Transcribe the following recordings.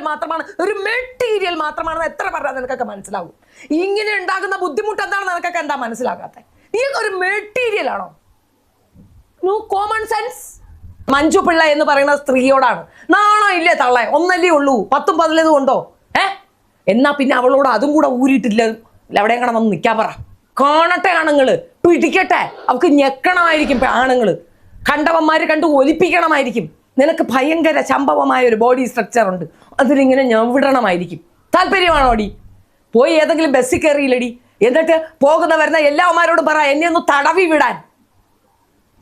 മാത്രമാണ്, ഒരു മെറ്റീരിയൽ മാത്രമാണെന്ന് എത്ര പറഞ്ഞാൽ നിനക്കൊക്കെ മനസ്സിലാവും? ഇങ്ങനെ ഉണ്ടാകുന്ന ബുദ്ധിമുട്ട് എന്താണെന്ന് നിനക്കൊക്കെ എന്താ മനസ്സിലാകാത്തെ? നീ ഒരു മെറ്റീരിയൽ ആണോ? Common sense. മഞ്ജു പിള്ള എന്ന് പറയുന്ന സ്ത്രീയോടാണ് നാണോ ഇല്ലേ തള്ളേ? ഒന്നല്ലേ ഉള്ളൂ, 10ഉം 15ഉം ഉണ്ടോ? എന്നാ പിന്നെ അവളോട് അതും കൂടെ ഊരിയിട്ടില്ല, എവിടെയും കൂടെ വന്ന് നിൽക്കാൻ പറ. കാണട്ടെ ആണുങ്ങള്, പിടിക്കട്ടെ. അവർക്ക് ഞെക്കണമായിരിക്കും ആണുങ്ങള്, കണ്ടവന്മാര് കണ്ട് ഒലിപ്പിക്കണമായിരിക്കും. നിനക്ക് ഭയങ്കര സംഭവമായ ഒരു ബോഡി സ്ട്രക്ചർ ഉണ്ട്, അതിലിങ്ങനെ ഞവിടണമായിരിക്കും. താല്പര്യമാണോ അടി? പോയി ഏതെങ്കിലും ബസ്സിൽ കയറിയില്ലടി, എന്നിട്ട് പോകുന്ന വരുന്ന എല്ലാവന്മാരോടും പറ എന്നെ ഒന്ന് തടവി വിടാൻ.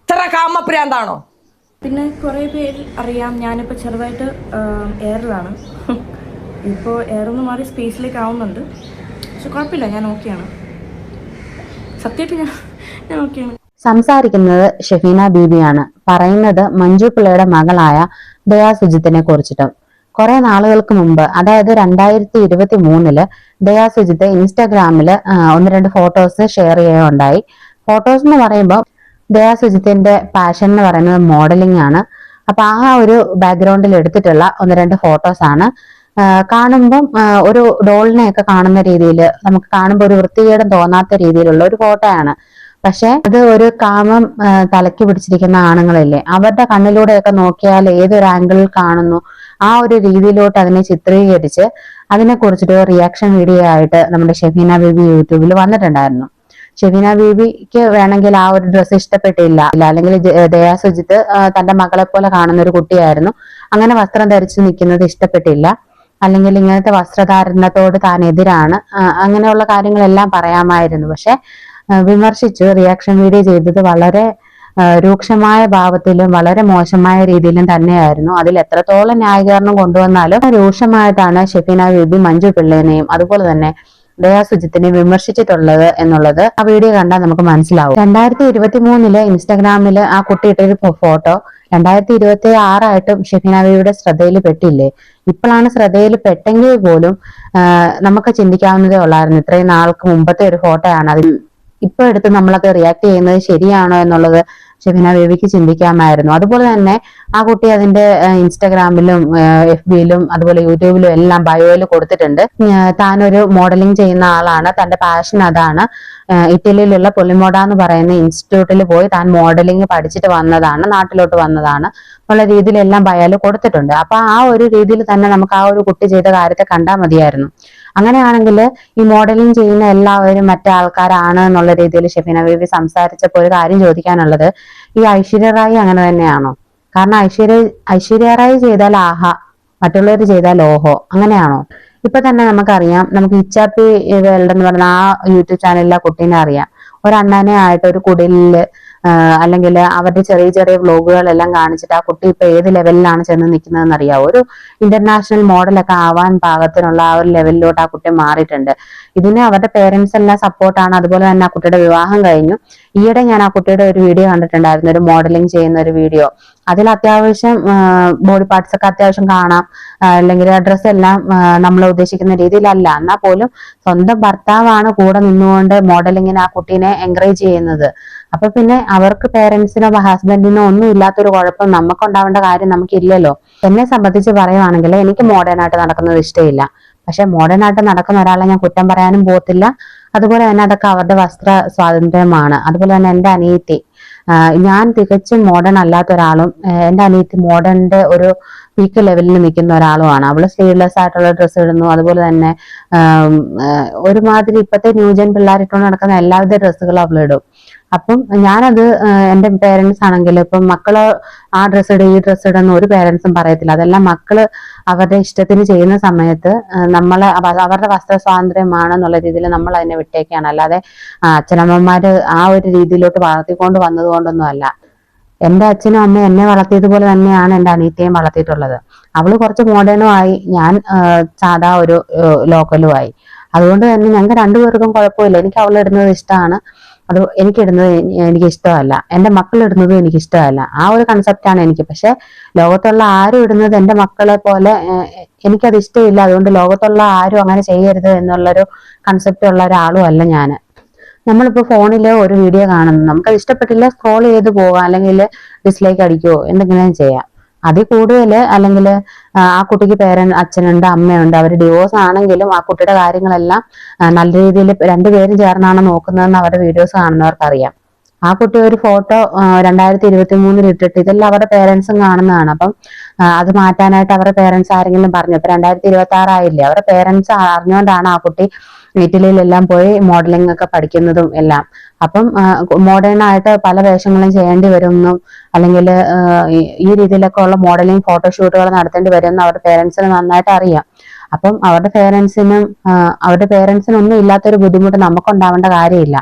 ഇത്ര കാമപ്രാന്താണോ? പിന്നെ കുറേ പേര് അറിയാം, ഞാനിപ്പോൾ ചെറുതായിട്ട് എയറിലാണ്. ഇപ്പോൾ എയറൊന്ന് മാറി സ്പേസിലേക്ക് ആവുന്നുണ്ട്. പക്ഷെ കുഴപ്പമില്ല, ഞാൻ ഓക്കെയാണ്. സത്യമായിട്ട് ഞാൻ ഓക്കെയാണ്. സംസാരിക്കുന്നത് ഷെഫീന ബീബിയാണ്. പറയുന്നത് മഞ്ജു പിള്ളയുടെ മകളായ ദയാ സുജിത്തിനെ കുറിച്ചിട്ടും. കുറെ നാളുകൾക്ക് മുമ്പ്, അതായത് 2023 ദയാ സുജിത്ത് ഇൻസ്റ്റാഗ്രാമിൽ 1-2 ഫോട്ടോസ് ഷെയർ ചെയ്യുകയുണ്ടായി. ഫോട്ടോസ് എന്ന് പറയുമ്പോൾ ദയാ സുജിത്തിന്റെ പാഷൻ എന്ന് പറയുന്നത് മോഡലിംഗ് ആണ്. അപ്പൊ ആ ഒരു ബാക്ക്ഗ്രൗണ്ടിൽ എടുത്തിട്ടുള്ള 1-2 ഫോട്ടോസ് ആണ്. കാണുമ്പം ഒരു ഡോളിനെയൊക്കെ കാണുന്ന രീതിയിൽ, നമുക്ക് കാണുമ്പോൾ ഒരു വൃത്തികേടും തോന്നാത്ത രീതിയിലുള്ള ഒരു ഫോട്ടോയാണ്. പക്ഷെ അത് ഒരു കാമം തലയ്ക്ക് പിടിച്ചിരിക്കുന്ന ആണുങ്ങളില്ലേ, അവരുടെ കണ്ണിലൂടെയൊക്കെ നോക്കിയാൽ ഏതൊരു ആംഗിളിൽ കാണുന്നു ആ ഒരു രീതിയിലോട്ട് അതിനെ ചിത്രീകരിച്ച് അതിനെ കുറിച്ചിട്ട് റിയാക്ഷൻ വീഡിയോ ആയിട്ട് നമ്മുടെ ഷെഫീന ബീബി യൂട്യൂബിൽ വന്നിട്ടുണ്ടായിരുന്നു. ഷെഫീന ബീബിക്ക് വേണമെങ്കിൽ ആ ഒരു ഡ്രസ്സ് ഇഷ്ടപ്പെട്ടില്ല, അല്ലെങ്കിൽ ദയാ സുജിത്ത് തന്റെ മകളെ പോലെ കാണുന്ന ഒരു കുട്ടിയായിരുന്നു, അങ്ങനെ വസ്ത്രം ധരിച്ചു നിൽക്കുന്നത് ഇഷ്ടപ്പെട്ടില്ല, അല്ലെങ്കിൽ ഇങ്ങനത്തെ വസ്ത്രധാരണത്തോട് താൻ എതിരാണ്, അങ്ങനെയുള്ള കാര്യങ്ങളെല്ലാം പറയാമായിരുന്നു. പക്ഷെ വിമർശിച്ചു റിയാക്ഷൻ വീഡിയോ ചെയ്തത് വളരെ രൂക്ഷമായ ഭാവത്തിലും വളരെ മോശമായ രീതിയിലും തന്നെയായിരുന്നു. അതിൽ എത്രത്തോളം ന്യായീകരണം കൊണ്ടുവന്നാലും രൂക്ഷമായിട്ടാണ് ഷെഫീന ബീബി മഞ്ജു പിള്ളേനെയും അതുപോലെ തന്നെ ദയാ സുജിത്തിനെ വിമർശിച്ചിട്ടുള്ളത് എന്നുള്ളത് ആ വീഡിയോ കണ്ടാൽ നമുക്ക് മനസ്സിലാവും. 2023 ഇൻസ്റ്റാഗ്രാമിൽ ആ കുട്ടി ഇട്ടൊരു ഫോട്ടോ 2026 ഷെഫീന ബീബിയുടെ ശ്രദ്ധയിൽ പെട്ടില്ലേ? ഇപ്പോഴാണ് ശ്രദ്ധയിൽ പെട്ടെങ്കിൽ പോലും നമുക്ക് ചിന്തിക്കാവുന്നതേ ഉള്ളായിരുന്നു. ഇത്രയും നാൾക്ക് മുമ്പത്തെ ഒരു ഫോട്ടോ ആണ്. അതിൽ ഇപ്പൊ എടുത്ത് നമ്മളൊക്കെ റിയാക്ട് ചെയ്യുന്നത് ശരിയാണോ എന്നുള്ളത് ഷെഫീന ബീബിക്ക് ചിന്തിക്കാമായിരുന്നു. അതുപോലെ തന്നെ ആ കുട്ടി അതിന്റെ ഇൻസ്റ്റാഗ്രാമിലും FBയിലും അതുപോലെ യൂട്യൂബിലും എല്ലാം ബയോയിൽ കൊടുത്തിട്ടുണ്ട്. താനൊരു മോഡലിംഗ് ചെയ്യുന്ന ആളാണ്, തന്റെ പാഷൻ അതാണ്, ഇറ്റലിയിലുള്ള പൊളിമോഡ എന്ന് പറയുന്ന ഇൻസ്റ്റിറ്റ്യൂട്ടിൽ പോയി താൻ മോഡലിംഗ് പഠിച്ചിട്ട് വന്നതാണ്, നാട്ടിലോട്ട് വന്നതാണ് എന്നുള്ള രീതിയിലെല്ലാം ബയോയിൽ കൊടുത്തിട്ടുണ്ട്. അപ്പൊ ആ ഒരു രീതിയിൽ തന്നെ നമുക്ക് ആ ഒരു കുട്ടി ചെയ്ത കാര്യത്തെ കണ്ടാൽ മതിയായിരുന്നു. അങ്ങനെയാണെങ്കിൽ ഈ മോഡലിംഗ് ചെയ്യുന്ന എല്ലാവരും മറ്റേ ആൾക്കാരാണ് എന്നുള്ള രീതിയിൽ ഷെഫീന ബീബി സംസാരിച്ചപ്പോൾ ഒരു കാര്യം ചോദിക്കാനുള്ളത്, ഈ ഐശ്വര്യ റായി അങ്ങനെ തന്നെയാണോ? കാരണം ഐശ്വര്യ റായി ചെയ്താൽ ആഹാ, മറ്റുള്ളവർ ചെയ്താൽ ഓഹോ, അങ്ങനെയാണോ? ഇപ്പൊ തന്നെ നമുക്കറിയാം, നമുക്ക് ഇച്ചാപ്പി വേൾഡ് എന്ന് പറഞ്ഞ ആ യൂട്യൂബ് ചാനലിലെ കുട്ടീനെ അറിയാം. ഒരു അണ്ണനെ ആയിട്ട് ഒരു കുടിലില് അല്ലെങ്കിൽ അവരുടെ ചെറിയ ചെറിയ വ്ലോഗുകളെല്ലാം കാണിച്ചിട്ട് ആ കുട്ടി ഇപ്പൊ ഏത് ലെവലിലാണ് ചെന്ന് നിൽക്കുന്നതെന്ന് അറിയാവോ? ഒരു ഇന്റർനാഷണൽ മോഡലൊക്കെ ആവാൻ പാകത്തിനുള്ള ആ ഒരു ലെവലിലോട്ട് ആ കുട്ടി മാറിയിട്ടുണ്ട്. ഇതിന് അവരുടെ പേരൻസ് എല്ലാം സപ്പോർട്ടാണ്. അതുപോലെ തന്നെ ആ കുട്ടിയുടെ വിവാഹം കഴിഞ്ഞു. ഈയിടെ ഞാൻ ആ കുട്ടിയുടെ ഒരു വീഡിയോ കണ്ടിട്ടുണ്ടായിരുന്നു, ഒരു മോഡലിംഗ് ചെയ്യുന്ന ഒരു വീഡിയോ. അതിൽ അത്യാവശ്യം ബോഡി പാർട്സ് ഒക്കെ അത്യാവശ്യം കാണാം, അല്ലെങ്കിൽ ഡ്രസ്സ് എല്ലാം നമ്മൾ ഉദ്ദേശിക്കുന്ന രീതിയിലല്ല. എന്നാൽ പോലും സ്വന്തം ഭർത്താവാണ് കൂടെ നിന്നുകൊണ്ട് മോഡലിങ്ങിന് ആ കുട്ടീനെ എൻകറേജ് ചെയ്യുന്നത്. അപ്പൊ പിന്നെ അവർക്ക് പേരൻസിനോ ഹസ്ബൻഡിനോ ഒന്നും ഇല്ലാത്തൊരു കുഴപ്പം നമുക്ക് ഉണ്ടാവേണ്ട കാര്യം നമുക്കില്ലല്ലോ. എന്നെ സംബന്ധിച്ച് പറയുവാണെങ്കിൽ എനിക്ക് മോഡേൺ ആയിട്ട് നടക്കുന്നത് ഇഷ്ടമില്ല. പക്ഷെ മോഡേൺ ആയിട്ട് നടക്കുന്ന ഒരാളെ ഞാൻ കുറ്റം പറയാനും പോകത്തില്ല. അതുപോലെ തന്നെ അതൊക്കെ അവരുടെ വസ്ത്ര സ്വാതന്ത്ര്യമാണ്. അതുപോലെ തന്നെ എൻ്റെ അനിയത്തി, ഞാൻ തികച്ചും മോഡേൺ അല്ലാത്ത ഒരാളും എൻ്റെ അനിയത്തി മോഡേണിന്റെ ഒരു പീക്ക് ലെവലിൽ നിൽക്കുന്ന ഒരാളുമാണ്. അവള് സ്ലീവ്ലെസ് ആയിട്ടുള്ള ഡ്രസ്സ് ഇടുന്നു. അതുപോലെ തന്നെ ഒരുമാതിരി ഇപ്പോഴത്തെ ന്യൂജൻ പിള്ളേരിട്ടുകൊണ്ട് നടക്കുന്ന എല്ലാവിധ ഡ്രസ്സുകളും അവളിടും. അപ്പം ഞാനത് എൻ്റെ പേരൻസ് ആണെങ്കിൽ ഇപ്പം മക്കള് ആ ഡ്രസ്സ് ഇടും ഈ ഡ്രസ്സ് ഇടുന്ന ഒരു പേരൻസും പറയത്തില്ല. അതെല്ലാം മക്കള് അവരുടെ ഇഷ്ടത്തിന് ചെയ്യുന്ന സമയത്ത് നമ്മളെ അവരുടെ വസ്ത്ര സ്വാതന്ത്ര്യമാണെന്നുള്ള രീതിയിൽ നമ്മൾ അതിനെ വിട്ടേക്കാണ്. അല്ലാതെ അച്ഛനമ്മമാര് ആ ഒരു രീതിയിലോട്ട് വളർത്തിക്കൊണ്ട് വന്നതുകൊണ്ടൊന്നും അല്ല. എൻ്റെ അച്ഛനും അമ്മയും എന്നെ വളർത്തിയതുപോലെ തന്നെയാണ് എൻ്റെ അനിയത്തിയെയും വളർത്തിയിട്ടുള്ളത്. അവള് കുറച്ച് മോഡേണും ആയി, ഞാൻ സാധാ ഒരു ലോക്കലും ആയി. അതുകൊണ്ട് തന്നെ ഞങ്ങൾക്ക് രണ്ടുപേർക്കും കുഴപ്പമില്ല. എനിക്ക് അവളിടുന്നത് ഇഷ്ടമാണ്, അത് എനിക്കിടുന്നത് എനിക്ക് ഇഷ്ടമല്ല, എൻ്റെ മക്കൾ ഇടുന്നതും എനിക്ക് ഇഷ്ടമല്ല. ആ ഒരു കൺസെപ്റ്റാണ് എനിക്ക്. പക്ഷെ ലോകത്തുള്ള ആരും ഇടുന്നത് എൻ്റെ മക്കളെ പോലെ എനിക്കത് ഇഷ്ടമില്ല. അതുകൊണ്ട് ലോകത്തുള്ള ആരും അങ്ങനെ ചെയ്യരുത് എന്നുള്ളൊരു കൺസെപ്റ്റ് ഉള്ള ഒരാളും അല്ല ഞാൻ. നമ്മളിപ്പോൾ ഫോണിൽ ഒരു വീഡിയോ കാണുന്നു, നമുക്കത് ഇഷ്ടപ്പെട്ടില്ല, സ്ക്രോൾ ചെയ്ത് പോകാം, അല്ലെങ്കിൽ ഡിസ്ലൈക്ക് അടിക്കുകയോ എന്തെങ്കിലും ചെയ്യാം. അതിൽ കൂടുതൽ അല്ലെങ്കിൽ ആ കുട്ടിക്ക് അച്ഛനുണ്ട് അമ്മയുണ്ട്, അവർ ഡിവോഴ്സ് ആണെങ്കിലും ആ കുട്ടിയുടെ കാര്യങ്ങളെല്ലാം നല്ല രീതിയിൽ രണ്ടുപേരും ചേർന്നാണ് നോക്കുന്നതെന്ന് അവരുടെ വീഡിയോസ് കാണുന്നവർക്കറിയാം. ആ കുട്ടി ഒരു ഫോട്ടോ 2023 ഇട്ടിട്ട് ഇതെല്ലാം അവരുടെ പേരൻസും കാണുന്നതാണ്. അപ്പം അത് മാറ്റാനായിട്ട് അവരുടെ പേരൻസ് ആരെങ്കിലും പറഞ്ഞു. ഇപ്പൊ 2026 ആയില്ലേ, അവരുടെ പേരൻസ് അറിഞ്ഞുകൊണ്ടാണ് ആ കുട്ടി ഇറ്റലിയിലെല്ലാം പോയി മോഡലിംഗ് ഒക്കെ പഠിക്കുന്നതും എല്ലാം. അപ്പം മോഡേൺ ആയിട്ട് പല വേഷങ്ങളും ചെയ്യേണ്ടി വരുമെന്നും അല്ലെങ്കിൽ ഈ രീതിയിലൊക്കെ ഉള്ള മോഡലിംഗ് ഫോട്ടോഷൂട്ടുകൾ നടത്തേണ്ടി വരുമെന്ന് അവരുടെ പേരൻസിന് നന്നായിട്ട് അറിയാം. അപ്പം അവരുടെ പേരൻസിനൊന്നും ഇല്ലാത്തൊരു ബുദ്ധിമുട്ട് നമുക്കുണ്ടാവേണ്ട കാര്യമില്ല.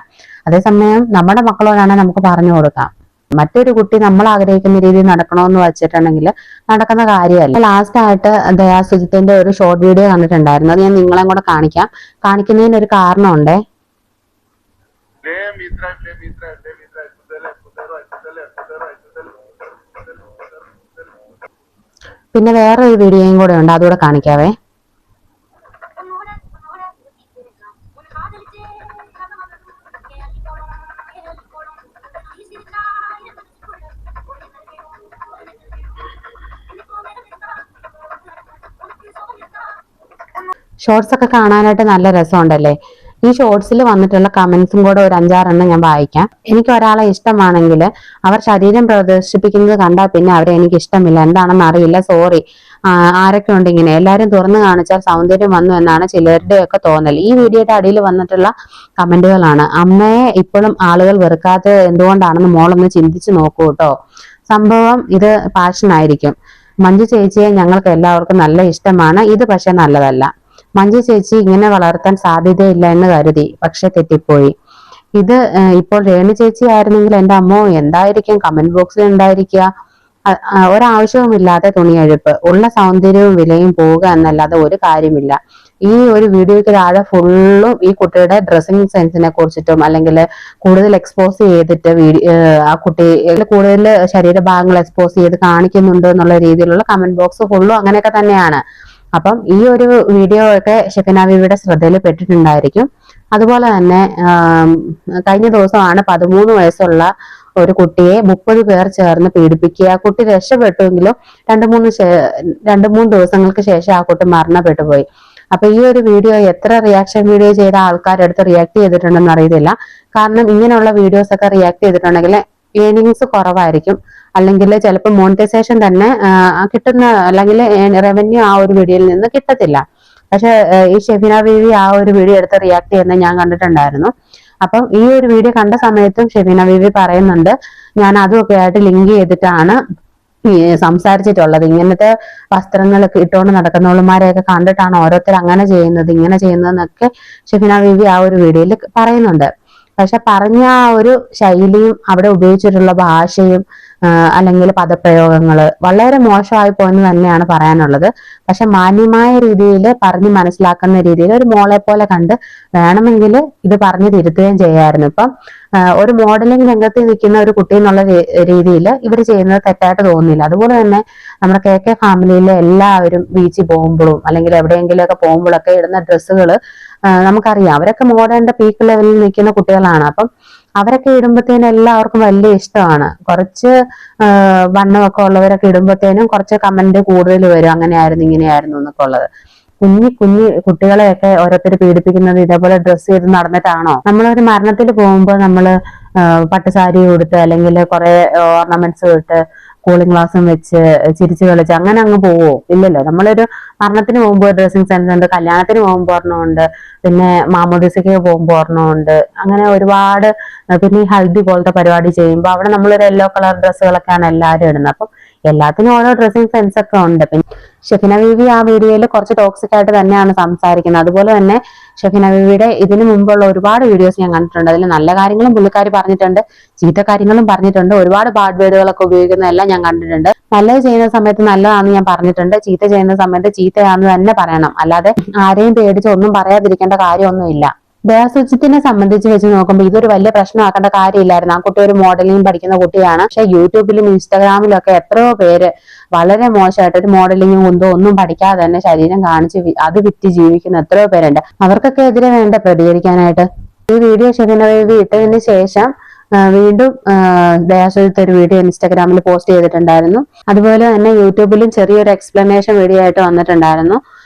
അതേസമയം നമ്മുടെ മക്കളോടാണെങ്കിൽ നമുക്ക് പറഞ്ഞു കൊടുക്കാം. മറ്റൊരു കുട്ടി നമ്മൾ ആഗ്രഹിക്കുന്ന രീതിയിൽ നടക്കണമെന്ന് വെച്ചിട്ടുണ്ടെങ്കിൽ നടക്കുന്ന കാര്യമല്ല. ലാസ്റ്റ് ആയിട്ട് ദയാ സുജിത്തിന്റെ ഒരു ഷോർട്ട് വീഡിയോ കണ്ടിട്ടുണ്ടായിരുന്നു. അത് ഞാൻ നിങ്ങളെയും കൂടെ കാണിക്കാം. കാണിക്കുന്നതിന് ഒരു കാരണമുണ്ടേ. പിന്നെ വേറൊരു വീഡിയോയും കൂടെ ഉണ്ട്, അതുകൂടെ കാണിക്കാവേ. ഷോർട്സ് ഒക്കെ കാണാനായിട്ട് നല്ല രസമുണ്ടല്ലേ. ഈ ഷോർട്സിൽ വന്നിട്ടുള്ള കമന്റ്സും കൂടെ ഒരു 5-6 ഞാൻ വായിക്കാം. എനിക്ക് ഒരാളെ ഇഷ്ടമാണെങ്കിൽ അവർ ശരീരം പ്രദർശിപ്പിക്കുന്നത് കണ്ടാൽ പിന്നെ അവരെ എനിക്ക് ഇഷ്ടമില്ല, എന്താണെന്ന് അറിയില്ല, സോറി. ആരൊക്കെ ഉണ്ട് ഇങ്ങനെ, എല്ലാവരും തുറന്നു കാണിച്ചാൽ സൗന്ദര്യം വന്നു എന്നാണ് ചിലരുടെയൊക്കെ തോന്നൽ. ഈ വീഡിയോയുടെ അടിയിൽ വന്നിട്ടുള്ള കമന്റുകളാണ്. അമ്മയെ ഇപ്പോഴും ആളുകൾ വെറുക്കാതെ എന്തുകൊണ്ടാണെന്ന് മോളൊന്ന് ചിന്തിച്ചു നോക്കൂ കേട്ടോ. സംഭവം ഇത് പാഷനായിരിക്കും. മഞ്ജു ചേച്ചിയെ ഞങ്ങൾക്ക് എല്ലാവർക്കും നല്ല ഇഷ്ടമാണ്, ഇത് പക്ഷെ നല്ലതല്ല. മഞ്ജു ചേച്ചി ഇങ്ങനെ വളർത്താൻ സാധ്യതയില്ല എന്ന് കരുതി, പക്ഷെ തെറ്റിപ്പോയി. ഇത് ഇപ്പോൾ രേണു ചേച്ചി ആയിരുന്നെങ്കിൽ എന്റെ അമ്മോ എന്തായിരിക്കും കമന്റ് ബോക്സിൽ ഉണ്ടായിരിക്കുക. ഒരാവശ്യവുമില്ലാതെ തുണിയെഴുപ്പ്, ഉള്ള സൗന്ദര്യവും വിലയും പോവുക എന്നല്ലാതെ ഒരു കാര്യമില്ല. ഈ ഒരു വീഡിയോയ്ക്ക് താഴെ ഫുള്ളും ഈ കുട്ടിയുടെ ഡ്രസ്സിംഗ് സെൻസിനെ കുറിച്ചിട്ടും അല്ലെങ്കിൽ കൂടുതൽ എക്സ്പോസ് ചെയ്തിട്ട് ആ കുട്ടി കൂടുതൽ ശരീരഭാഗങ്ങൾ എക്സ്പോസ് ചെയ്ത് കാണിക്കുന്നുണ്ട് എന്നുള്ള രീതിയിലുള്ള കമന്റ് ബോക്സ് ഫുള്ളും അങ്ങനെയൊക്കെ തന്നെയാണ്. അപ്പം ഈ ഒരു വീഡിയോ ഒക്കെ ഷെഫീന ബീവിയുടെ ശ്രദ്ധയിൽ പെട്ടിട്ടുണ്ടായിരിക്കും. അതുപോലെ തന്നെ കഴിഞ്ഞ ദിവസമാണ് 13 വയസ്സുള്ള ഒരു കുട്ടിയെ 30 പേർ ചേർന്ന് പീഡിപ്പിക്കുക. ആ കുട്ടി രക്ഷപ്പെട്ടുവെങ്കിലും 2-3 ദിവസങ്ങൾക്ക് ശേഷം ആ കുട്ടി മരണപ്പെട്ടു പോയി. അപ്പൊ ഈ ഒരു വീഡിയോ എത്ര റിയാക്ഷൻ വീഡിയോ ചെയ്ത ആൾക്കാരെടുത്ത് റിയാക്ട് ചെയ്തിട്ടുണ്ടെന്ന് അറിയത്തില്ല. കാരണം ഇങ്ങനെയുള്ള വീഡിയോസ് ഒക്കെ റിയാക്ട് ചെയ്തിട്ടുണ്ടെങ്കിൽ ഏണിങ്സ് കുറവായിരിക്കും, അല്ലെങ്കിൽ ചിലപ്പോൾ മോണിറ്റൈസേഷൻ തന്നെ കിട്ടുന്ന അല്ലെങ്കിൽ റവന്യൂ ആ ഒരു വീഡിയോയിൽ നിന്ന് കിട്ടത്തില്ല. പക്ഷെ ഈ ഷെഫീന ബീവി ആ ഒരു വീഡിയോ എടുത്ത് റിയാക്ട് ചെയ്യുന്നത് ഞാൻ കണ്ടിട്ടുണ്ടായിരുന്നു. അപ്പം ഈ ഒരു വീഡിയോ കണ്ട സമയത്തും ഷെഫീന ബീവി പറയുന്നുണ്ട്, ഞാൻ അതുമൊക്കെ ആയിട്ട് ലിങ്ക് ചെയ്തിട്ടാണ് സംസാരിച്ചിട്ടുള്ളത്. ഇങ്ങനത്തെ വസ്ത്രങ്ങളൊക്കെ ഇട്ടുകൊണ്ട് നടക്കുന്നവളുമാരെയൊക്കെ കണ്ടിട്ടാണ് ഓരോരുത്തർ അങ്ങനെ ചെയ്യുന്നത് ഇങ്ങനെ ചെയ്യുന്നതെന്നൊക്കെ ഷെഫീന ബീവി ആ ഒരു വീഡിയോയിൽ പറയുന്നുണ്ട്. പക്ഷെ പറഞ്ഞ ആ ഒരു ശൈലിയും അവിടെ ഉപയോഗിച്ചിട്ടുള്ള ഭാഷയും അല്ലെങ്കിൽ പദപ്രയോഗങ്ങള് വളരെ മോശമായി പോയെന്ന് തന്നെയാണ് പറയാനുള്ളത്. പക്ഷെ മാന്യമായ രീതിയിൽ പറഞ്ഞ് മനസ്സിലാക്കുന്ന രീതിയിൽ ഒരു മോളെ പോലെ കണ്ട് വേണമെങ്കിൽ ഇത് പറഞ്ഞു തിരുത്തുകയും ചെയ്യായിരുന്നു. ഇപ്പം ഒരു മോഡലിംഗ് രംഗത്ത് നിൽക്കുന്ന ഒരു കുട്ടി എന്നുള്ള രീതിയിൽ ഇവർ ചെയ്യുന്നത് തെറ്റായിട്ട് തോന്നുന്നില്ല. അതുപോലെ തന്നെ നമ്മുടെ KK ഫാമിലിയിലെ എല്ലാവരും ബീച്ചിൽ പോകുമ്പോഴും അല്ലെങ്കിൽ എവിടെയെങ്കിലുമൊക്കെ പോകുമ്പോഴൊക്കെ ഇടുന്ന ഡ്രസ്സുകൾ നമുക്കറിയാം. അവരൊക്കെ മോഡേണിന്റെ പീക്ക് ലെവലിൽ നിൽക്കുന്ന കുട്ടികളാണ്. അപ്പം അവരൊക്കെ ഇടുമ്പോഴത്തേനും എല്ലാവർക്കും വലിയ ഇഷ്ടമാണ്. കുറച്ച് വണ്ണമൊക്കെ ഉള്ളവരൊക്കെ ഇടുമ്പോഴത്തേനും കുറച്ച് കമന്റ് കൂടുതൽ വരും, അങ്ങനെയായിരുന്നു ഇങ്ങനെയായിരുന്നു എന്നൊക്കെ ഉള്ളത്. കുഞ്ഞു കുട്ടികളെയൊക്കെ ഓരോരുത്തർ പീഡിപ്പിക്കുന്നത് ഇതേപോലെ ഡ്രസ്സ് ചെയ്ത് നടന്നിട്ടാണോ? നമ്മളൊരു മരണത്തിൽ പോകുമ്പോൾ നമ്മള് പട്ടുസാരി ഉടുത്ത് അല്ലെങ്കിൽ കുറെ ഓർണമെന്റ്സ് ഇട്ട് കൂളിംഗ് ഗ്ലാസും വെച്ച് ചിരിച്ചു കളിച്ച് അങ്ങനെ അങ്ങ് പോവോ? ഇല്ലല്ലോ. നമ്മളൊരു മരണത്തിന് പോകുമ്പോൾ ഡ്രസ്സിങ് സെൻസ് ഉണ്ട്, കല്യാണത്തിന് പോകുമ്പോൾ ഒരെണ്ണമുണ്ട്, പിന്നെ മാമോദിസയ്ക്ക് പോകുമ്പോൾ ഒരെണ്ണമുണ്ട്, അങ്ങനെ ഒരുപാട്. പിന്നെ ഈ ഹൽദി പോലത്തെ പരിപാടി ചെയ്യുമ്പോൾ അവിടെ നമ്മളൊരു യെല്ലോ കളർ ഡ്രസ്സുകളൊക്കെയാണ് എല്ലാവരും ഇടുന്നത്. അപ്പം എല്ലാത്തിനും ഓരോ ഡ്രസ്സിങ് സെൻസ് ഒക്കെ ഉണ്ട്. പിന്നെ ഷെഫീന ബീവി ആ വീഡിയോയിൽ കുറച്ച് ടോക്സിക് ആയിട്ട് തന്നെയാണ് സംസാരിക്കുന്നത്. അതുപോലെ തന്നെ ഷെഫീന ബീവിയുടെ ഇതിനു മുമ്പുള്ള ഒരുപാട് വീഡിയോസ് ഞാൻ കണ്ടിട്ടുണ്ട്. അതിൽ നല്ല കാര്യങ്ങളും പുള്ളിക്കാരി പറഞ്ഞിട്ടുണ്ട്, ചീത്ത കാര്യങ്ങളും പറഞ്ഞിട്ടുണ്ട്, ഒരുപാട് ബാഡ് വേർഡുകളൊക്കെ ഉപയോഗിക്കുന്നതെല്ലാം ഞാൻ കണ്ടിട്ടുണ്ട്. നല്ലത് ചെയ്യുന്ന സമയത്ത് നല്ലതാണെന്ന് ഞാൻ പറഞ്ഞിട്ടുണ്ട്, ചീത്ത ചെയ്യുന്ന സമയത്ത് ചീത്തയാണെന്ന് തന്നെ പറയണം. അല്ലാതെ ആരെയും പേടിച്ച് ഒന്നും പറയാതിരിക്കേണ്ട കാര്യമൊന്നുമില്ല. ദയാ സുജിത്തിനെ സംബന്ധിച്ച് വെച്ച് നോക്കുമ്പോൾ ഇതൊരു വലിയ പ്രശ്നമാക്കേണ്ട കാര്യമില്ലായിരുന്നു. ആ കുട്ടി ഒരു മോഡലിംഗ് പഠിക്കുന്ന കുട്ടിയാണ്. പക്ഷെ യൂട്യൂബിലും ഇൻസ്റ്റാഗ്രാമിലും ഒക്കെ എത്രയോ പേര് വളരെ മോശമായിട്ട് ഒരു മോഡലിംഗും ഒന്നും പഠിക്കാതെ തന്നെ ശരീരം കാണിച്ച് അത് വിറ്റ് ജീവിക്കുന്ന എത്രയോ പേരുണ്ട്. അവർക്കൊക്കെ എതിരെ വേണ്ട പ്രതികരിക്കാനായിട്ട്. ഈ വീഡിയോ ഷെഫീന ബീവി ഇട്ടതിന് ശേഷം വീണ്ടും ദയാ സുജിത്ത് ഒരു വീഡിയോ ഇൻസ്റ്റാഗ്രാമിൽ പോസ്റ്റ് ചെയ്തിട്ടുണ്ടായിരുന്നു. അതുപോലെ തന്നെ യൂട്യൂബിലും ചെറിയൊരു എക്സ്പ്ലനേഷൻ വീഡിയോ ആയിട്ട് വന്നിട്ടുണ്ടായിരുന്നു.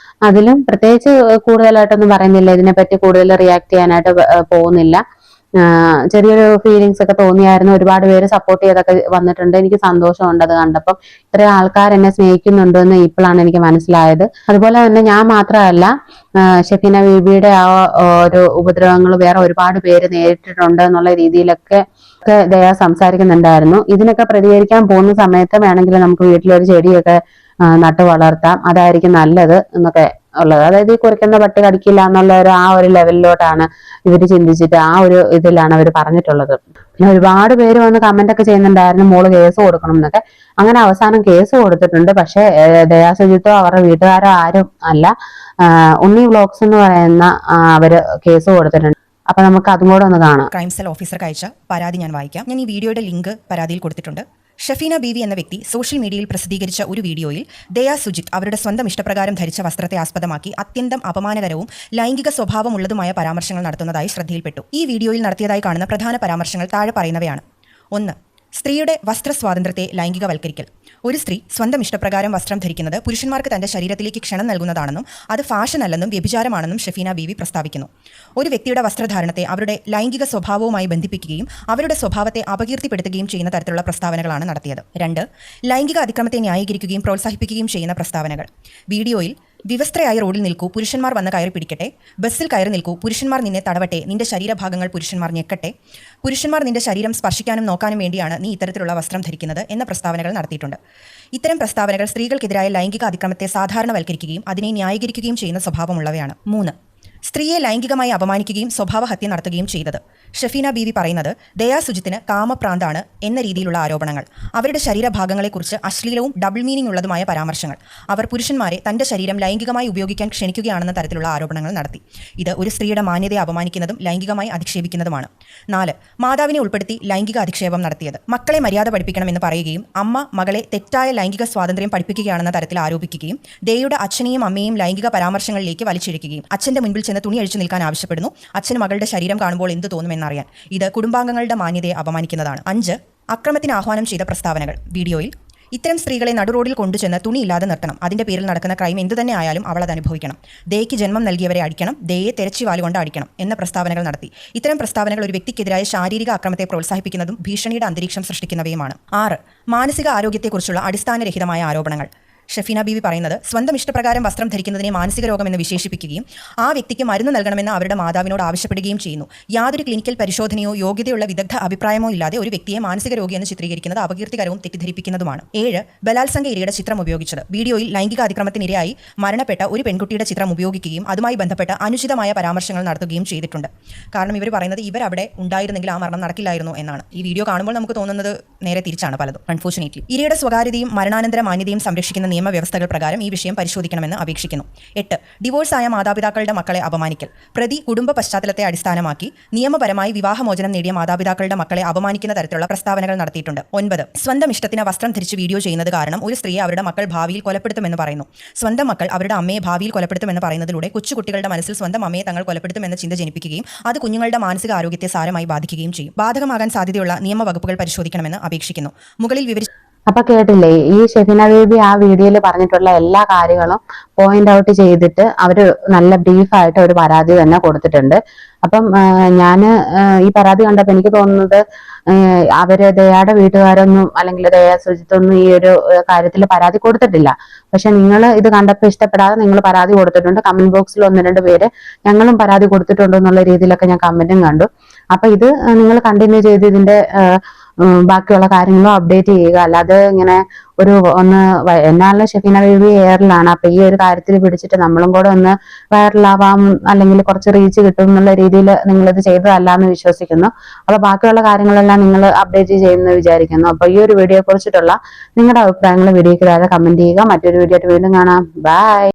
അതിലും പ്രത്യേകിച്ച് കൂടുതലായിട്ടൊന്നും പറയുന്നില്ല, ഇതിനെപ്പറ്റി കൂടുതൽ റിയാക്ട് ചെയ്യാനായിട്ട് പോകുന്നില്ല. ചെറിയൊരു ഫീലിങ്സ് ഒക്കെ തോന്നിയായിരുന്നു. ഒരുപാട് പേര് സപ്പോർട്ട് ചെയ്തൊക്കെ വന്നിട്ടുണ്ട്. എനിക്ക് സന്തോഷമുണ്ട് അത് കണ്ടപ്പം. ഇത്രയും ആൾക്കാർ എന്നെ സ്നേഹിക്കുന്നുണ്ടെന്ന് ഇപ്പോഴാണ് എനിക്ക് മനസ്സിലായത്. അതുപോലെ തന്നെ ഞാൻ മാത്രമല്ല, ഷെഫീന ബീബിയുടെ ആ ഒരു ഉപദ്രവങ്ങൾ വേറെ ഒരുപാട് പേര് നേരിട്ടിട്ടുണ്ട് എന്നുള്ള രീതിയിലൊക്കെ ദയ സംസാരിക്കുന്നുണ്ടായിരുന്നു. ഇതിനൊക്കെ പ്രതികരിക്കാൻ പോകുന്ന സമയത്ത് വേണമെങ്കിൽ നമുക്ക് വീട്ടിലൊരു ചെടിയൊക്കെ നട്ടു വളർത്താം, അതായിരിക്കും നല്ലത് എന്നൊക്കെ ഉള്ളത്. അതായത് ഈ കുറിക്കുന്ന പട്ടി കടിക്കില്ല എന്നുള്ള ആ ഒരു ലെവലിലോട്ടാണ് ഇവര് ചിന്തിച്ചിട്ട് ആ ഒരു ഇതിലാണ് അവർ പറഞ്ഞിട്ടുള്ളത്. പിന്നെ ഒരുപാട് പേര് വന്ന് കമന്റ് ഒക്കെ ചെയ്യുന്നുണ്ടായിരുന്നു മോള് കേസ് കൊടുക്കണം എന്നൊക്കെ. അങ്ങനെ അവസാനം കേസ് കൊടുത്തിട്ടുണ്ട്. പക്ഷെ ദയാ സുജിത്തോ അവരുടെ വീട്ടുകാരോ ആരും അല്ല, ഉണ്ണി വ്ലോഗ്സ് എന്ന് പറയുന്ന അവര് കേസ് കൊടുത്തിട്ടുണ്ട്. അപ്പൊ നമുക്ക് അതും കൂടെ ഒന്ന് കാണാം. ക്രൈം സെൽ ഓഫീസർക്ക് അയച്ച പരാതി ഞാൻ വായിക്കാം. ഞാൻ ഈ വീഡിയോയുടെ ലിങ്ക് പരാതിയിൽ കൊടുത്തിട്ടുണ്ട്. ഷഫീന ബീവി എന്ന വ്യക്തി സോഷ്യൽ മീഡിയയിൽ പ്രസിദ്ധീകരിച്ച ഒരു വീഡിയോയിൽ ദയാ സുജിത്ത് അവരുടെ സ്വന്തം ഇഷ്ടപ്രകാരം ധരിച്ച വസ്ത്രത്തെ ആസ്പദമാക്കി അത്യന്തം അപമാനകരവും ലൈംഗിക സ്വഭാവമുള്ളതുമായ പരാമർശങ്ങൾ നടത്തുന്നതായി ശ്രദ്ധയിൽപ്പെട്ടു. ഈ വീഡിയോയിൽ നടത്തിയതായി കാണുന്ന പ്രധാന പരാമർശങ്ങൾ താഴെ പറയുന്നവയാണ്. 1. സ്ത്രീയുടെ വസ്ത്രസ്വാതന്ത്ര്യത്തെ ലൈംഗികവൽക്കരിക്കൽ. ഒരു സ്ത്രീ സ്വന്തം ഇഷ്ടപ്രകാരം വസ്ത്രം ധരിക്കുന്നത് പുരുഷന്മാർക്ക് തന്റെ ശരീരത്തിലേക്ക് ക്ഷണം നൽകുന്നതാണെന്നും അത് ഫാഷൻ അല്ലെന്നും വ്യഭിചാരമാണെന്നും ഷഫീന ബീവി പ്രസ്താവിക്കുന്നു. ഒരു വ്യക്തിയുടെ വസ്ത്രധാരണത്തെ അവരുടെ ലൈംഗിക സ്വഭാവവുമായി ബന്ധിപ്പിക്കുകയും അവരുടെ സ്വഭാവത്തെ അപകീർത്തിപ്പെടുത്തുകയും ചെയ്യുന്ന തരത്തിലുള്ള പ്രസ്താവനകളാണ് നടത്തിയത്. 2. ലൈംഗിക അതിക്രമത്തെ ന്യായീകരിക്കുകയും പ്രോത്സാഹിപ്പിക്കുകയും ചെയ്യുന്ന പ്രസ്താവനകൾ. വീഡിയോയിൽ വിവസ്ത്രയായി റോഡിൽ നിൽക്കൂ, പുരുഷന്മാർ വന്ന് കയറി പിടിക്കട്ടെ. ബസ്സിൽ കയറി നിൽക്കൂ, പുരുഷന്മാർ നിന്നെ തടവട്ടെ. നിന്റെ ശരീരഭാഗങ്ങൾ പുരുഷന്മാർ ഞെക്കട്ടെ. പുരുഷന്മാർ നിന്റെ ശരീരം സ്പർശിക്കാനും നോക്കാനും വേണ്ടിയാണ് നീ ഇത്തരത്തിലുള്ള വസ്ത്രം ധരിക്കുന്നത് എന്ന പ്രസ്താവനകൾ നടത്തിയിട്ടുണ്ട്. ഇത്തരം പ്രസ്താവനകൾ സ്ത്രീകൾക്കെതിരായ ലൈംഗിക അതിക്രമത്തെ സാധാരണവൽക്കരിക്കുകയും അതിനെ ന്യായീകരിക്കുകയും ചെയ്യുന്ന സ്വഭാവമുള്ളവയാണ്. 3. സ്ത്രീയെ ലൈംഗികമായി അപമാനിക്കുകയും സ്വഭാവഹത്യ നടത്തുകയും ചെയ്തത്. ഷഫീന ബീവി പറയുന്നത് ദയാ സുജിത്തിന് കാമപ്രാന്താണ് എന്ന രീതിയിലുള്ള ആരോപണങ്ങൾ. അവരുടെ ശരീരഭാഗങ്ങളെക്കുറിച്ച് അശ്ലീലവും ഡബിൾ മീനിംഗ് ഉള്ളതുമായ പരാമർശങ്ങൾ. അവർ പുരുഷന്മാരെ തന്റെ ശരീരം ലൈംഗികമായി ഉപയോഗിക്കാൻ ക്ഷണിക്കുകയാണെന്ന തരത്തിലുള്ള ആരോപണങ്ങൾ നടത്തി. ഇത് ഒരു സ്ത്രീയുടെ മാന്യതയെ അപമാനിക്കുന്നതും ലൈംഗികമായി അധിക്ഷേപിക്കുന്നതുമാണ്. 4. മാതാവിനെ ഉൾപ്പെടുത്തി ലൈംഗിക അധിക്ഷേപം നടത്തിയത്. മക്കളെ മര്യാദ പഠിപ്പിക്കണമെന്ന് പറയുകയും അമ്മ മകളെ തെറ്റായ ലൈംഗിക സ്വാതന്ത്ര്യം പഠിപ്പിക്കുകയാണെന്ന തരത്തിൽ ആരോപിക്കുകയും ദയയുടെ അച്ഛനെയും അമ്മയെയും ലൈംഗിക പരാമർശങ്ങളിലേക്ക് വലിച്ചിഴക്കുകയും അച്ഛന്റെ മുൻപിൽ ചെന്ന് തുണി അഴിച്ചു നിൽക്കാൻ ആവശ്യപ്പെടുന്നു. അച്ഛന് മകളുടെ ശരീരം കാണുമ്പോൾ എന്ത് തോന്നുമെന്നറിയാൻ. ഇത് കുടുംബാംഗങ്ങളുടെ മാന്യതയെ അപമാനിക്കുന്നതാണ്. 5. അക്രമത്തിന് ആഹ്വാനം ചെയ്ത പ്രസ്താവനകൾ. വീഡിയോയിൽ ഇത്തരം സ്ത്രീകളെ നടുറോഡിൽ കൊണ്ടുചെന്ന് തുണിയില്ലാതെ നിർത്തണം. അതിന്റെ പേരിൽ നടക്കുന്ന ക്രൈം എന്തു തന്നെ ആയാലും അവൾ അത് അനുഭവിക്കണം. ദയയ്ക്ക് ജന്മം നൽകിയവരെ അടിക്കണം, ദയയെ തെരച്ചി വാലുകൊണ്ട് അടിക്കണം എന്ന പ്രസ്താവനകൾ നടത്തി. ഇത്തരം പ്രസ്താവനകൾ ഒരു വ്യക്തിക്കെതിരായ ശാരീരിക അക്രമത്തെ പ്രോത്സാഹിപ്പിക്കുന്നതും ഭീഷണിയുടെ അന്തരീക്ഷം സൃഷ്ടിക്കുന്നവയുമാണ്. 6. മാനസിക ആരോഗ്യത്തെക്കുറിച്ചുള്ള അടിസ്ഥാനരഹിതമായ ആരോപണങ്ങൾ. ഷഫീന ബീവി പറയുന്നത് സ്വന്തം ഇഷ്ടപ്രകാരം വസ്ത്രം ധരിക്കുന്നതിനെ മാനസിക രോഗമെന്ന് വിശേഷിപ്പിക്കുകയും ആ വ്യക്തിക്ക് മരുന്ന് നൽകണമെന്ന് അവരുടെ മാതാവിനോട് ആവശ്യപ്പെടുകയും ചെയ്യുന്നു. യാതൊരു ക്ലിനിക്കൽ പരിശോധനയോ യോഗ്യതയുള്ള വിദഗ്ധ അഭിപ്രായമോ ഇല്ലാതെ ഒരു വ്യക്തിയെ മാനസിക രോഗിയെന്ന് ചിത്രീകരിക്കുന്നത് അപകീർത്തികരവും തെറ്റിദ്ധരിപ്പിക്കുന്നതുമാണ്. 7. ബലാത്സംഗ ഇരയുടെ ചിത്രം ഉപയോഗിച്ചത്. വീഡിയോയിൽ ലൈംഗിക അതിക്രമത്തിനിരയായി മരണപ്പെട്ട ഒരു പെൺകുട്ടിയുടെ ചിത്രം ഉപയോഗിക്കുകയും അതുമായി ബന്ധപ്പെട്ട അനുചിതമായ പരാമർശങ്ങൾ നടത്തുകയും ചെയ്തിട്ടുണ്ട്. കാരണം ഇവർ പറയുന്നത് ഇവരവിടെ ഉണ്ടായിരുന്നെങ്കിൽ ആ മരണം നടക്കില്ലായിരുന്നു എന്നാണ്. ഈ വീഡിയോ കാണുമ്പോൾ നമുക്ക് തോന്നുന്നത് നേരെ തിരിച്ചാണ് പലതും. അൺഫോർച്ചുനേറ്റ്ലി ഇരയുടെ സ്വകാര്യതയും മരണാനന്തര മാന്യതയും സംരക്ഷിക്കുന്ന നിയമവ്യവസ്ഥകൾ പ്രകാരം ഈ വിഷയം പരിശോധിക്കണമെന്ന് അപേക്ഷിക്കുന്നു. 8. ഡിവോഴ്സായ മാതാപിതാക്കളുടെ മക്കളെ അപമാനിക്കൽ. പ്രതി കുടുംബ പശ്ചാത്തലത്തെ അടിസ്ഥാനമാക്കി നിയമപരമായി വിവാഹമോചനം നേടിയ മാതാപിതാക്കളുടെ മക്കളെ അപമാനിക്കുന്ന തരത്തിലുള്ള പ്രസ്താവനകൾ നടത്തിയിട്ടുണ്ട്. 9. സ്വന്തം ഇഷ്ടത്തിന് വസ്ത്രം ധരിച്ച് വീഡിയോ ചെയ്യുന്നത് കാരണം ഒരു സ്ത്രീയെ അവരുടെ മക്കൾ ഭാവിയിൽ കൊലപ്പെടുത്തുമെന്ന് പറയുന്നു. സ്വന്തം മക്കൾ അവരുടെ അമ്മയെ ഭാവിയിൽ കൊലപ്പെടുത്തുമെന്ന് പറയുന്നതിലൂടെ കൊച്ചുകുട്ടികളുടെ മനസ്സിൽ സ്വന്തം അമ്മയെ തങ്ങൾ കൊലപ്പെടുത്തുമെന്ന ചിന്ത ജനിപ്പിക്കുകയും അത് കുഞ്ഞുങ്ങളുടെ മാനസിക ആരോഗ്യത്തെ സാരമായി ബാധിക്കുകയും ചെയ്യും. ബാധകമാകാൻ സാധ്യതയുള്ള നിയമവകുപ്പുകൾ പരിശോധിക്കണമെന്ന് അപേക്ഷിക്കുന്നു. മുകളിൽ വിവരിച്ച അപ്പൊ കേട്ടില്ലേ, ഈ ഷെഫീന ബീബി ആ വീഡിയോയിൽ പറഞ്ഞിട്ടുള്ള എല്ലാ കാര്യങ്ങളും പോയിന്റ് ഔട്ട് ചെയ്തിട്ട് അവര് നല്ല ബ്രീഫായിട്ട് ഒരു പരാതി തന്നെ കൊടുത്തിട്ടുണ്ട്. അപ്പം ഞാന് ഈ പരാതി കണ്ടപ്പോൾ എനിക്ക് തോന്നുന്നത് അവര് ദയയുടെ വീട്ടുകാരൊന്നും അല്ലെങ്കിൽ ദയാ സുജിത്തൊന്നും ഈ ഒരു കാര്യത്തിൽ പരാതി കൊടുത്തിട്ടില്ല. പക്ഷെ നിങ്ങൾ ഇത് കണ്ടപ്പോൾ ഇഷ്ടപ്പെടാതെ നിങ്ങൾ പരാതി കൊടുത്തിട്ടുണ്ട്. കമന്റ് ബോക്സിൽ 1-2 പേര് ഞങ്ങളും പരാതി കൊടുത്തിട്ടുണ്ട് എന്നുള്ള രീതിയിലൊക്കെ ഞാൻ കമന്റും കണ്ടു. അപ്പൊ ഇത് നിങ്ങൾ കണ്ടിന്യൂ ചെയ്ത് ഇതിന്റെ ബാക്കിയുള്ള കാര്യങ്ങളും അപ്ഡേറ്റ് ചെയ്യുക. അല്ലാതെ ഇങ്ങനെ എന്നാലും ഷെഫീന ബീബി എയറിലാണ്. അപ്പൊ ഈ ഒരു കാര്യത്തിൽ പിടിച്ചിട്ട് നമ്മളും കൂടെ ഒന്ന് വൈറലാവാം അല്ലെങ്കിൽ കുറച്ച് റീച്ച് കിട്ടും എന്നുള്ള രീതിയിൽ നിങ്ങളിത് ചെയ്തതല്ല എന്ന് വിശ്വസിക്കുന്നു. അപ്പൊ ബാക്കിയുള്ള കാര്യങ്ങളെല്ലാം നിങ്ങൾ അപ്ഡേറ്റ് ചെയ്യുമെന്ന് വിചാരിക്കുന്നു. അപ്പൊ ഈ ഒരു വീഡിയോയെ കുറിച്ചിട്ടുള്ള നിങ്ങളുടെ അഭിപ്രായങ്ങൾ വീഡിയോയ്ക്ക് താഴെ കമന്റ് ചെയ്യുക. മറ്റൊരു വീഡിയോ ആയിട്ട് വീണ്ടും കാണാം. ബൈ.